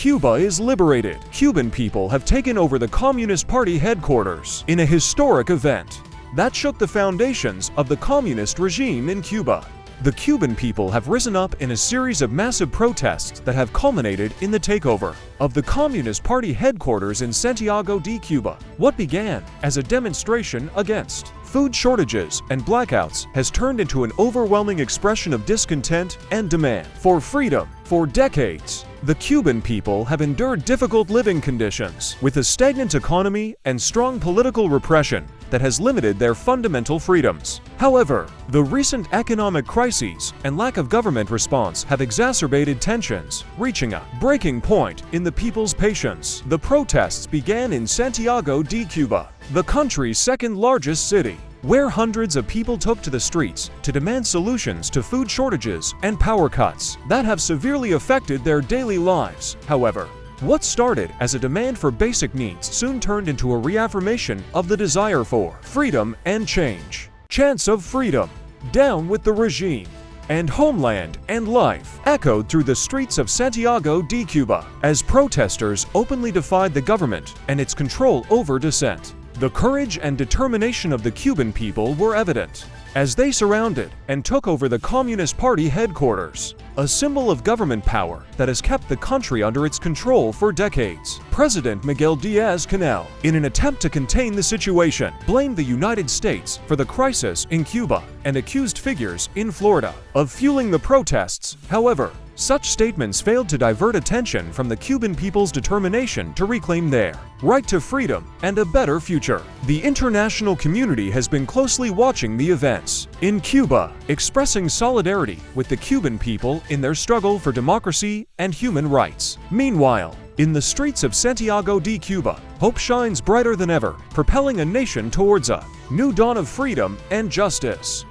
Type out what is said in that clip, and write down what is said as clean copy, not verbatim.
Cuba is liberated. Cuban people have taken over the Communist Party headquarters in a historic event that shook the foundations of the communist regime in Cuba. The Cuban people have risen up in a series of massive protests that have culminated in the takeover of the Communist Party headquarters in Santiago de Cuba. What began as a demonstration against food shortages and blackouts has turned into an overwhelming expression of discontent and demand for freedom. For decades, the Cuban people have endured difficult living conditions with a stagnant economy and strong political repression that has limited their fundamental freedoms. However, the recent economic crises and lack of government response have exacerbated tensions, reaching a breaking point in the people's patience. The protests began in Santiago de Cuba, the country's second largest city, where hundreds of people took to the streets to demand solutions to food shortages and power cuts that have severely affected their daily lives. However, what started as a demand for basic needs soon turned into a reaffirmation of the desire for freedom and change. Chants of freedom, down with the regime, and homeland and life echoed through the streets of Santiago de Cuba as protesters openly defied the government and its control over dissent. The courage and determination of the Cuban people were evident as they surrounded and took over the Communist Party headquarters, a symbol of government power that has kept the country under its control for decades. President Miguel Díaz-Canel, in an attempt to contain the situation, blamed the United States for the crisis in Cuba and accused figures in Florida of fueling the protests. However, such statements failed to divert attention from the Cuban people's determination to reclaim their right to freedom and a better future. The international community has been closely watching the events in Cuba, expressing solidarity with the Cuban people in their struggle for democracy and human rights. Meanwhile, in the streets of Santiago de Cuba, hope shines brighter than ever, propelling a nation towards a new dawn of freedom and justice.